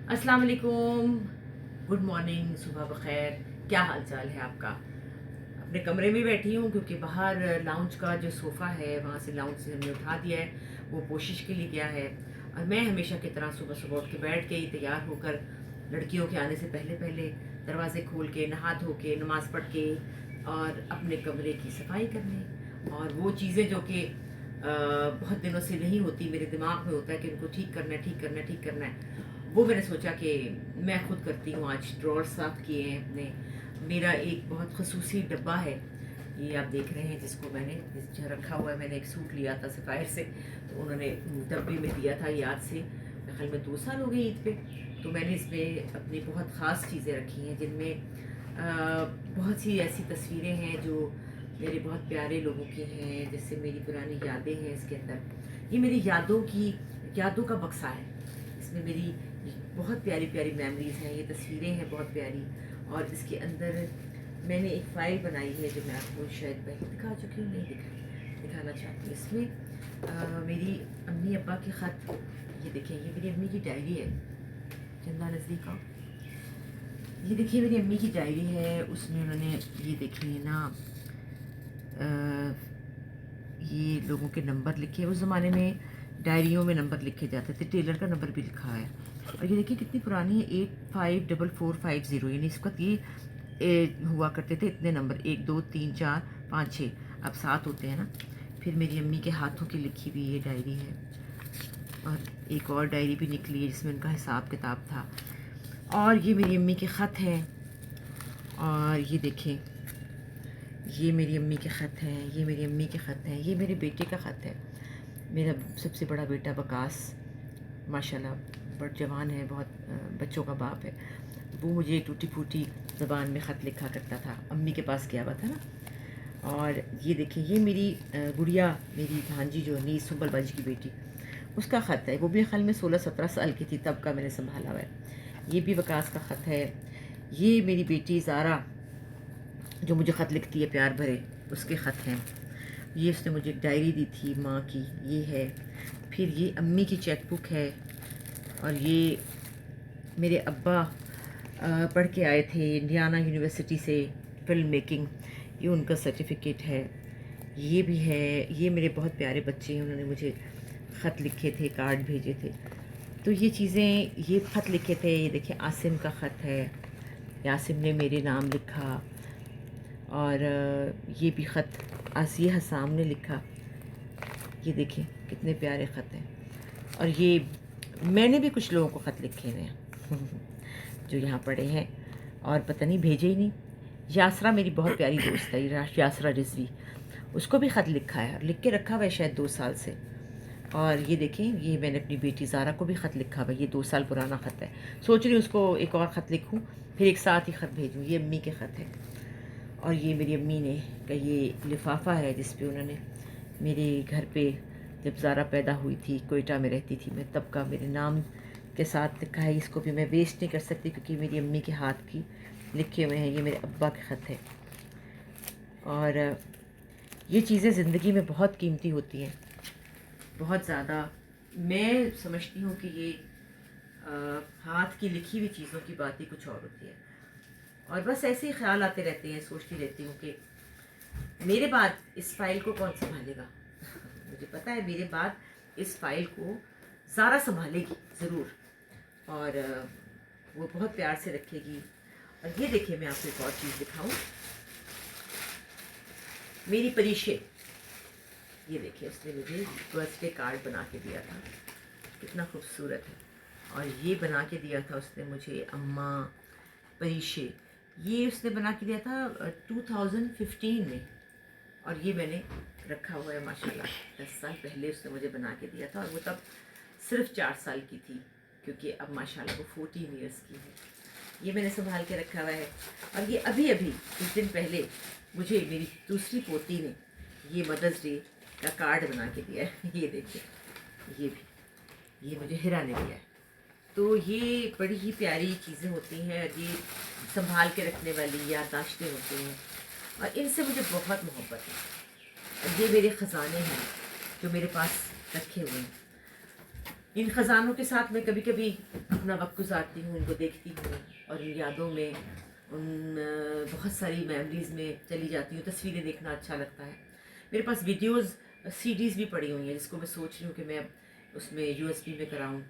अस्सलाम वालेकुम, good morning, सुबह बखैर। क्या हाल चाल है आपका? अपने कमरे में बैठी हूँ क्योंकि बाहर लाउंज का जो सोफ़ा है वहाँ से लाउंज से हमने उठा दिया है, वो पोशिश के लिए गया है। और मैं हमेशा की तरह सुबह सुबह उठ के बैठ गई तैयार होकर, लड़कियों के आने से पहले पहले दरवाजे खोल के नहा धो के नमाज़ पढ़ के और अपने कमरे की सफाई करने और वो चीज़ें जो कि बहुत दिनों से नहीं होती, मेरे दिमाग में होता है कि उनको ठीक करना है, ठीक करना है, ठीक करना है। वो मैंने सोचा कि मैं खुद करती हूँ। आज ड्रॉर साफ़ किए हैं अपने। मेरा एक बहुत खसूसी डब्बा है, ये आप देख रहे हैं, जिसको मैंने जहाँ रखा हुआ है। मैंने एक सूट लिया था सफ़ायर से, तो उन्होंने डब्बे में दिया था याद से। मेरे ख्याल में 2 साल हो गए ईद पे। तो मैंने इसमें अपनी बहुत ख़ास चीज़ें रखी हैं, जिनमें बहुत सी ऐसी तस्वीरें हैं जो मेरे बहुत प्यारे लोगों की हैं, जैसे मेरी पुरानी यादें हैं इसके अंदर। ये मेरी यादों का बक्सा है। इसमें मेरी बहुत प्यारी प्यारी मेमोरीज़ हैं, ये तस्वीरें हैं बहुत प्यारी। और इसके अंदर मैंने एक फ़ाइल बनाई है जो मैं आपको शायद पहले दिखा चुकी हूँ, नहीं दिखाना चाहती हूँ। इसमें मेरी अम्मी अब्बा के ख़त, ये देखें, ये मेरी अम्मी की डायरी है। चंदा नज़दीक आओ, ये देखिए मेरी अम्मी की डायरी है। उसमें उन्होंने ये देखिए ना, ये लोगों के नंबर लिखे। उस ज़माने में डायरियों में नंबर लिखे जाते थे, टेलर का नंबर भी लिखा है। और ये देखिए कितनी पुरानी है, 854450। यानी इस वक्त ये हुआ करते थे इतने नंबर, 1 2 3 4 5 6, अब 7 होते हैं ना। फिर मेरी अम्मी के हाथों की लिखी हुई ये डायरी है। और एक और डायरी भी निकली है जिसमें उनका हिसाब किताब था। और ये मेरी अम्मी के ख़त हैं। और ये देखें, ये मेरी अम्मी के ख़त हैं, ये मेरी अम्मी के ख़त हैं, ये मेरे बेटे का ख़त है। मेरा सबसे बड़ा बेटा बकास माशाल्लाह बड़ा जवान है, बहुत बच्चों का बाप है। वो मुझे टूटी फूटी ज़बान में ख़त लिखा करता था, अम्मी के पास गया हुआ था ना। और ये देखिए, ये मेरी गुड़िया, मेरी भांजी जो है सुंबल बाजी की बेटी, उसका ख़त है। वो भी ख्याल में 16-17 साल की थी तब का मैंने संभाला हुआ है। ये भी वकास का ख़त है। ये मेरी बेटी ज़ारा जो मुझे ख़त लिखती है प्यार भरे, उसके ख़त हैं। ये उसने मुझे एक डायरी दी थी माँ की, ये है। फिर ये अम्मी की चेक बुक है। और ये मेरे अब्बा पढ़ के आए थे इंडियाना यूनिवर्सिटी से फ़िल्म मेकिंग, ये उनका सर्टिफिकेट है। ये भी है। ये मेरे बहुत प्यारे बच्चे हैं, उन्होंने मुझे ख़त लिखे थे, कार्ड भेजे थे। तो ये चीज़ें, ये ख़त लिखे थे। ये देखिए आसिम का ख़त है, यासिम ने मेरे नाम लिखा। और ये भी ख़त आसिया हसाम ने लिखा। ये देखिए कितने प्यारे ख़त हैं। और ये मैंने भी कुछ लोगों को ख़त लिखे हुए हैं जो यहाँ पढ़े हैं और पता नहीं भेजे ही नहीं। यासरा मेरी बहुत प्यारी दोस्त है, यासरा रिजवी, उसको भी ख़त लिखा है और लिख के रखा हुआ है शायद 2 साल से। और ये देखें, ये मैंने अपनी बेटी ज़ारा को भी ख़त लिखा हुआ है, ये 2 साल पुराना ख़त है। सोच रही हूँ उसको एक और ख़त लिखूँ, फिर एक साथ ही ख़त भेजूँ। ये अम्मी के ख़त है। और ये मेरी अम्मी ने का ये लिफाफा है जिस पे उन्होंने मेरे घर पे, जब ज़ारा पैदा हुई थी, कोयटा में रहती थी मैं, तब का मेरे नाम के साथ लिखा है। इसको भी मैं वेस्ट नहीं कर सकती क्योंकि मेरी अम्मी के हाथ की लिखे हुए हैं। ये मेरे अब्बा के ख़त है। और ये चीज़ें ज़िंदगी में बहुत कीमती होती हैं, बहुत ज़्यादा। मैं समझती हूँ कि ये हाथ की लिखी हुई चीज़ों की बात ही कुछ और होती है। और बस ऐसे ही ख्याल आते रहते हैं, सोचती रहती हूँ कि मेरे बाद इस फाइल को कौन संभालेगा। मुझे पता है मेरे बाद इस फाइल को ज़ारा संभालेगी ज़रूर, और वो बहुत प्यार से रखेगी। और ये देखिए, मैं आपको एक और चीज़ दिखाऊं, मेरी परीक्षे, ये देखिए, उसने मुझे बर्थडे कार्ड बना के दिया था, कितना खूबसूरत है। और ये बना के दिया था उसने मुझे, अम्मा परीक्षे, ये उसने बना के दिया था 2015 में। और ये मैंने रखा हुआ है माशाल्लाह। 10 साल पहले उसने मुझे बना के दिया था, और वो तब सिर्फ 4 साल की थी, क्योंकि अब माशाल्लाह वो 14 ईयर्स की है। ये मैंने संभाल के रखा हुआ है। और ये अभी अभी कुछ दिन पहले मुझे मेरी दूसरी पोती ने ये मदर्स डे का कार्ड बना के दिया है। ये देखिए, ये भी, ये मुझे हिरा ने दिया है। तो ये बड़ी ही प्यारी चीज़ें होती हैं, और ये संभाल के रखने वाली याददाश्तें होती हैं, और इनसे मुझे बहुत मोहब्बत है। और ये मेरे ख़जाने हैं जो मेरे पास रखे हुए हैं। ان خزانوں کے ساتھ میں کبھی کبھی اپنا وقت گزارتی ہوں، ان کو دیکھتی ہوں اور ان یادوں میں، ان بہت ساری میموریز میں چلی جاتی ہوں. تصویریں دیکھنا اچھا لگتا ہے. میرے پاس ویڈیوز سی ڈیز بھی پڑی ہوئی ہیں جس کو میں سوچ رہی ہوں کہ میں اب اس میں یو ایس بی میں کراؤں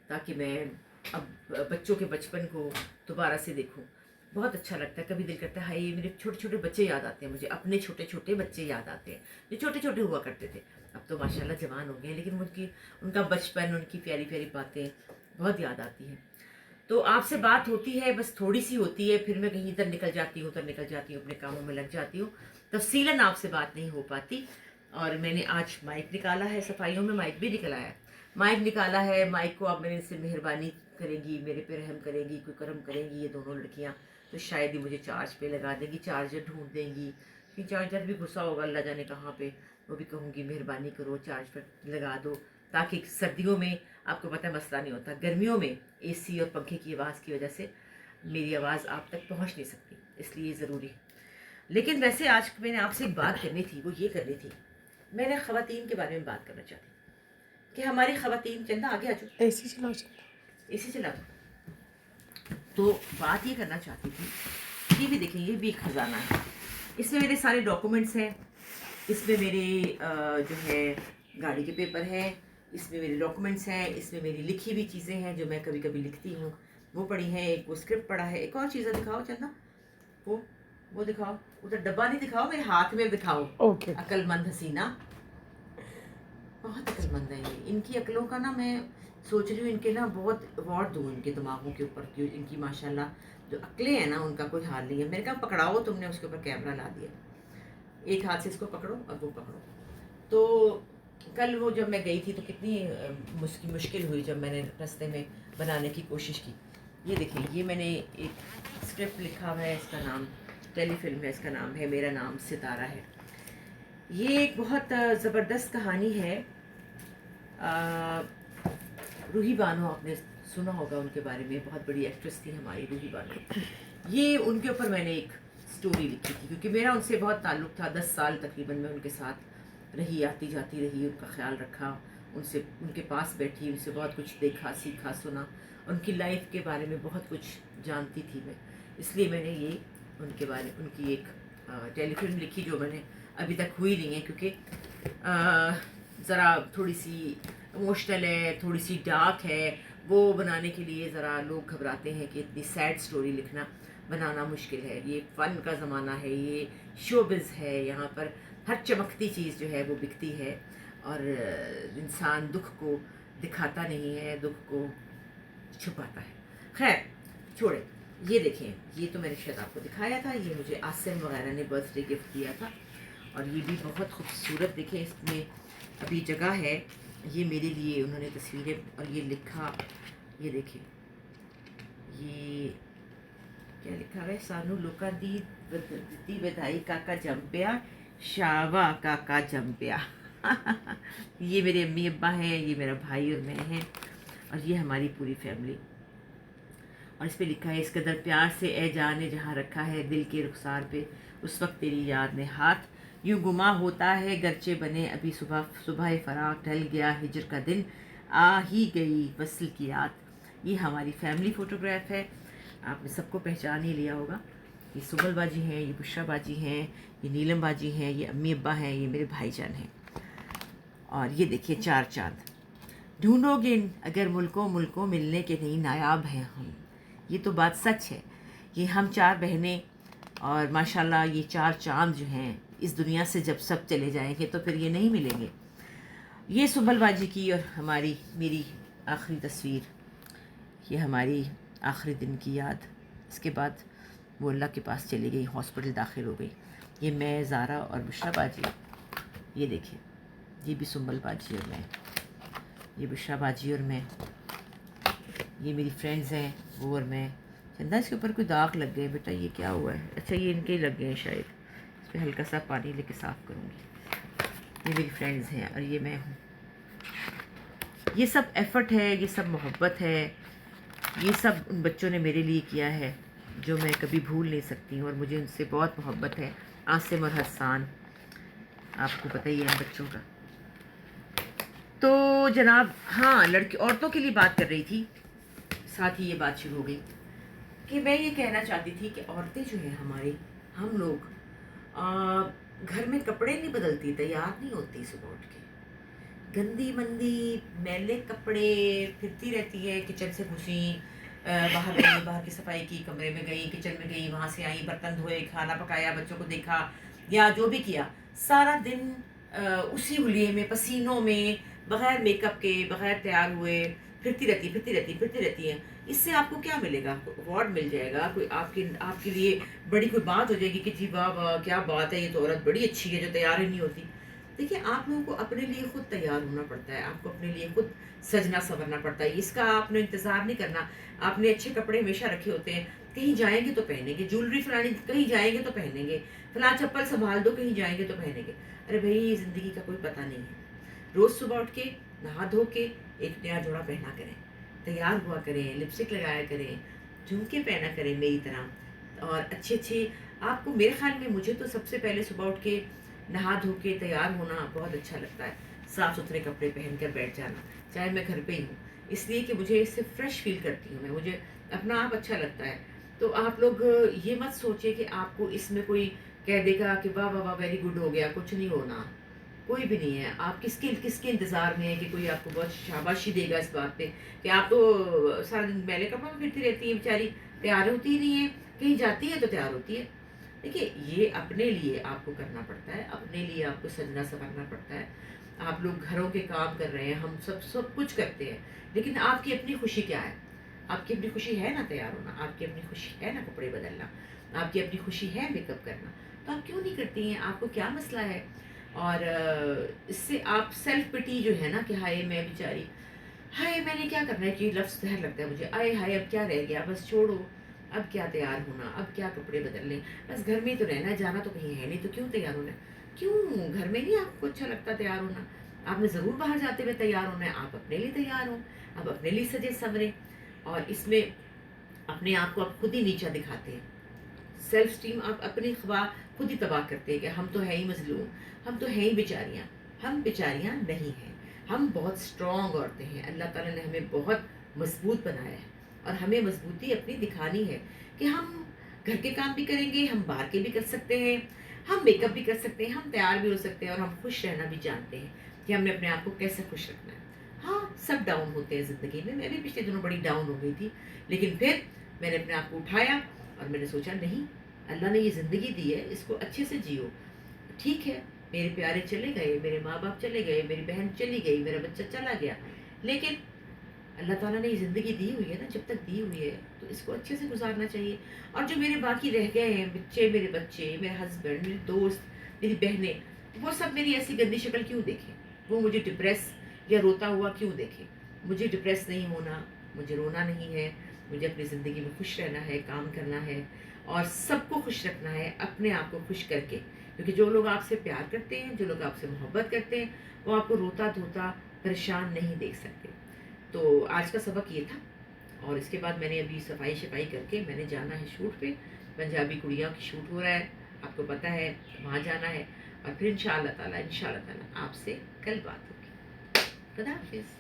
تاکہ میں اب بچوں کے بچپن کو دوبارہ سے دیکھوں. بہت اچھا لگتا ہے. کبھی دل کرتا ہے ہائی میرے چھوٹے چھوٹے بچے یاد آتے ہیں، مجھے اپنے چھوٹے چھوٹے بچے یاد آتے ہیں جو چھوٹے چھوٹے ہوا کرتے تھے. اب تو ماشاءاللہ جوان ہو گئے ہیں، لیکن ان کا بچپن، ان کی پیاری پیاری باتیں بہت یاد آتی ہیں. تو آپ سے بات ہوتی ہے، بس تھوڑی سی ہوتی ہے، پھر میں کہیں ادھر نکل جاتی ہوں اپنے کاموں میں لگ جاتی ہوں، تفصیلاً آپ سے بات نہیں ہو پاتی. اور میں نے آج مائک نکالا ہے، صفائیوں میں مائک بھی نکلا ہے. مائک نکالا ہے، مائک کو اب میں نے ان سے مہربانی کرے گی، میرے پہ رحم کرے گی، کوئی کرم کریں گی یہ دونوں لڑکیاں تو شاید ہی مجھے چارج پہ لگا دیں گی، چارجر ڈھونڈ دیں گی. کہ چارجر بھی گھسا ہوگا اللہ جانے کہاں پہ، وہ بھی کہوں گی مہربانی کرو چارج پر لگا دو، تاکہ سردیوں میں آپ کو پتہ مسئلہ نہیں ہوتا. گرمیوں میں اے سی اور پنکھے کی آواز کی وجہ سے میری آواز آپ تک پہنچ نہیں سکتی، اس لیے یہ ضروری ہے. لیکن ویسے آج میں نے آپ سے ایک بات کرنی تھی، وہ یہ کرنی تھی، میں نے خواتین کے بارے میں بات کرنا چاہتی ہوں کہ ہماری خواتین، چندہ آگے آ جاؤ، اے سی چلاؤ. اے سی چلا دو. تو بات یہ کرنا چاہتی تھی، یہ بھی دیکھیں یہ بھی ایک خزانہ ہے. اس میں میرے سارے ڈاکومنٹس ہیں، اس میں میرے جو ہے گاڑی کے پیپر ہیں، اس میں میرے ڈاکومنٹس ہیں، اس میں میری لکھی ہوئی چیزیں ہیں جو میں کبھی کبھی لکھتی ہوں، وہ پڑھی ہیں. ایک وہ اسکرپٹ پڑھا ہے. ایک اور چیزیں دکھاؤ چندہ، وہ دکھاؤ، ادھر ڈبہ نہیں دکھاؤ، میرے ہاتھ میں دکھاؤ. اوکے. عقل مند حسینہ، بہت عقل مند ہے یہ. ان کی عقلوں کا نا میں سوچ رہی ہوں ان کے نا بہت ایوارڈ دوں ان کے دماغوں کے اوپر، کہ ان کی ماشاءاللہ جو عقلیں ہیں نا ان کا کوئی حال نہیں ہے. میرے کہا پکڑاؤ، تم نے اس کے اوپر کیمرہ لا دیا، ایک ہاتھ سے اس کو پکڑو اور وہ پکڑو. تو کل وہ جب میں گئی تھی تو کتنی مشکل ہوئی جب میں نے رستے میں بنانے کی کوشش کی. یہ دیکھیں یہ میں نے ایک اسکرپٹ لکھا ہوا ہے، اس کا نام ٹیلی فلم ہے، اس کا نام ہے میرا نام ستارہ ہے. یہ ایک بہت زبردست کہانی ہے. روحی بانو، آپ نے سنا ہوگا ان کے بارے میں، بہت بڑی ایکٹریس تھی ہماری روحی بانو. یہ ان کے اوپر میں نے ایک سٹوری لکھی تھی کیونکہ میرا ان سے بہت تعلق تھا. 10 سال تقریباً میں ان کے ساتھ رہی، آتی جاتی رہی، ان کا خیال رکھا، ان کے پاس بیٹھی، ان سے بہت کچھ دیکھا، سیکھا، سنا. ان کی لائف کے بارے میں بہت کچھ جانتی تھی میں، اس لیے میں نے یہ ان کی ایک ٹیلی فلم لکھی جو میں نے ابھی تک ہوئی نہیں ہے کیونکہ ذرا تھوڑی سی ایموشنل ہے، تھوڑی سی ڈارک ہے. وہ بنانے کے لیے ذرا لوگ گھبراتے ہیں کہ اتنی سیڈ سٹوری بنانا مشکل ہے. یہ فن کا زمانہ ہے، یہ شوبز ہے، یہاں پر ہر چمکتی چیز جو ہے وہ بکتی ہے اور انسان دکھ کو دکھاتا نہیں ہے، دکھ کو چھپاتا ہے. خیر چھوڑے. یہ دیکھیں یہ تو میں نے شاید آپ کو دکھایا تھا، یہ مجھے عاصم وغیرہ نے برتھ ڈے گفٹ دیا تھا اور یہ بھی بہت خوبصورت. دیکھیں اس میں ابھی جگہ ہے، یہ میرے لیے انہوں نے تصویریں اور یہ لکھا، یہ دیکھیں یہ کیا لکھا ہے، سانو لوکا دی بدھائی کاکا جمپیا شاوا کاکا جمپیا. یہ میرے امی ابا ہیں، یہ میرا بھائی اور میں ہیں اور یہ ہماری پوری فیملی. اور اس پہ لکھا ہے، اس قدر پیار سے اے جان نے جہاں رکھا ہے دل کے رخسار پہ، اس وقت تیری یاد نے ہاتھ یوں گما ہوتا ہے گرچہ بنے ابھی صبح فراق ڈھل گیا ہجر کا دن آ ہی گئی وصل کی یاد. یہ ہماری فیملی فوٹوگراف ہے، آپ نے سب کو پہچان ہی لیا ہوگا. یہ سبل باجی ہیں، یہ بشرا باجی ہیں، یہ نیلم باجی ہیں، یہ امی ابا ہیں، یہ میرے بھائی جان ہیں. اور یہ دیکھیے 4 چاند ڈھونڈو گے اگر ملکوں ملنے کے نہیں نایاب ہیں ہم. یہ تو بات سچ ہے. یہ ہم 4 بہنیں اور ماشاءاللہ یہ 4 چاند جو ہیں اس دنیا سے جب سب چلے جائیں گے تو پھر یہ نہیں ملیں گے. یہ سبل باجی کی اور میری آخری تصویر، یہ ہماری آخری دن کی یاد. اس کے بعد وہ اللہ کے پاس چلی گئی، ہاسپٹل داخل ہو گئی. یہ میں، زارا اور بشرا باجی. یہ دیکھیں یہ بھی سنبل باجی اور میں، یہ بشرا باجی اور میں. یہ میری فرینڈز ہیں وہ اور میں. چندہ اس کے اوپر کوئی داغ لگ گئے بیٹا، یہ کیا ہوا ہے؟ اچھا یہ ان کے ہی لگ گئے ہیں شاید. اس پہ ہلکا سا پانی لے کے صاف کروں گی. یہ میری فرینڈز ہیں اور یہ میں ہوں. یہ سب ایفرٹ ہے، یہ سب محبت ہے، یہ سب ان بچوں نے میرے لیے کیا ہے جو میں کبھی بھول نہیں سکتی ہوں اور مجھے ان سے بہت محبت ہے. عاصم اور حسان، آپ کو پتہ ہی ہے ان بچوں کا. تو जनाब हाँ, लड़की औरतों के लिए बात कर रही थी, साथ ही ये बात शुरू हो गई कि मैं ये कहना चाहती थी कि औरतें जो हैं हमारी, हम लोग घर में कपड़े नहीं बदलती, तैयार नहीं होती सुबह उठ के, गंदी मंदी मैले कपड़े फिरती रहती है, किचन से घुसी, बाहर गई, बाहर की सफाई की, कमरे में गई, किचन में गई, वहाँ से आई, बर्तन धोए, खाना पकाया, बच्चों को देखा या जो भी किया, सारा दिन उसी हुलिये में, पसीनों में, बगैर मेकअप के, बगैर तैयार हुए फिरती रहती है। इससे आपको क्या मिलेगा? अवार्ड मिल जाएगा, कोई आपके लिए बड़ी कोई बात हो जाएगी कि जी वाह वाह क्या बात है, ये तो औरत बड़ी अच्छी है जो तैयार ही नहीं होती। देखिए, आप लोगों को अपने लिए खुद तैयार होना पड़ता है, आपको अपने लिए खुद सजना संवरना पड़ता है, इसका आपने इंतज़ार नहीं करना। आपने अच्छे कपड़े हमेशा रखे होते हैं, कहीं जाएंगे तो पहनेंगे, ज्वेलरी फलानी कहीं जाएंगे तो पहनेंगे, फलां चप्पल संभाल दो कहीं जाएंगे तो पहनेंगे। अरे भाई, ज़िंदगी का कोई पता नहीं है। रोज़ सुबह उठ के नहा धो के एक नया जोड़ा पहना करें, तैयार हुआ करें, लिपस्टिक लगाया करें, झुमके पहना करें मेरी तरह, और अच्छे अच्छे आपको, मेरे ख्याल में मुझे तो सबसे पहले सुबह उठ के नहा धो के तैयार होना बहुत अच्छा लगता है, साफ़ सुथरे कपड़े पहन कर बैठ जाना, चाहे मैं घर पे ही हूँ, इसलिए कि मुझे इससे फ्रेश फील करती हूँ मैं, मुझे अपना आप अच्छा लगता है। तो आप लोग ये मत सोचिए कि आपको इसमें कोई कह देगा कि वाह वाह वाह वेरी गुड हो गया, कुछ नहीं होना, कोई भी नहीं है। आप किसके इंतज़ार में है कि कोई आपको बहुत शाबाशी देगा इस बात पे कि आप तो सारा दिन मैले कपड़ों में फिरती रहती है बेचारी, तैयार होती ही नहीं है, कहीं जाती है तो तैयार होती है। देखिए, ये अपने लिए आपको करना पड़ता है, अपने लिए आपको सजना संवरना पड़ता है। आप लोग घरों के काम कर रहे हैं, हम सब कुछ करते हैं, लेकिन आपकी अपनी खुशी क्या है? आपकी अपनी खुशी है ना तैयार होना, आपकी अपनी खुशी है ना कपड़े बदलना, आपकी अपनी खुशी है मेकअप करना, तो आप क्यों नहीं करती हैं? आपको क्या मसला है? और इससे आप सेल्फ पिटी जो है ना कि हाय मैं बेचारी, हाय मैंने क्या करना है, कि लफ्ज़ जहर लगता है मुझे, आए हाय अब क्या रह गया, बस छोड़ो, अब क्या तैयार होना, अब क्या कपड़े बदलने, बस घर में ही तो रहना है, जाना तो कहीं है नहीं, तो क्यों तैयार होना है? क्यों घर में नहीं आपको अच्छा लगता तैयार होना? आपने ज़रूर बाहर जाते हुए तैयार होना है, आप अपने लिए तैयार हो, आप अपने लिए सजे संवरे, और इसमें अपने आप को आप खुद ही नीचा दिखाते हैं, सेल्फ स्टीम आप अपनी ख्वाह खुद ही तबाह करते हैं कि हम तो हैं ही मजलूम, हम तो हैं ही बेचारियाँ। हम बेचारियाँ नहीं हैं, हम बहुत स्ट्रॉन्ग औरतें हैं। अल्लाह ताला ने हमें बहुत मजबूत बनाया है, और हमें मजबूती अपनी दिखानी है कि हम घर के काम भी करेंगे, हम बाहर के भी कर सकते हैं, हम मेकअप भी कर सकते हैं, हम तैयार भी हो सकते हैं, और हम खुश रहना भी जानते हैं कि हमने अपने आप को कैसे खुश रखना है। हाँ, सब डाउन होते हैं ज़िंदगी में, मैं भी पिछले दिनों बड़ी डाउन हो गई थी, लेकिन फिर मैंने अपने आप को उठाया और मैंने सोचा नहीं, अल्लाह ने ये ज़िंदगी दी है, इसको अच्छे से जियो। ठीक है, मेरे प्यारे चले गए, मेरे माँ बाप चले गए, मेरी बहन चली गई, मेरा बच्चा चला गया, लेकिन अल्लाह ताला ने ये ज़िंदगी दी हुई है ना, जब तक दी हुई है तो इसको अच्छे से गुजारना चाहिए। और जो मेरे बाकी रह गए हैं बच्चे, मेरे हस्बैंड, मेरे दोस्त, मेरी बहनें, वो सब मेरी ऐसी गंदी शक्ल क्यों देखें? वो मुझे डिप्रेस या रोता हुआ क्यों देखें? मुझे डिप्रेस नहीं होना, मुझे रोना नहीं है, मुझे अपनी ज़िंदगी में खुश रहना है, काम करना है, और सबको खुश रखना है, अपने आप को खुश करके। क्योंकि जो लोग आपसे प्यार करते हैं, जो लोग आपसे मोहब्बत करते हैं, वो आपको रोता धोता परेशान नहीं देख सकते। तो आज का सबक ये था, और इसके बाद मैंने अभी सफाई शफाई करके मैंने जाना है शूट पे, पंजाबी कुड़ियों की शूट हो रहा है, आपको पता है, वहाँ जाना है, और फिर इंशाअल्लाह ताला आपसे कल बात होगी। खुदा हाफिज़।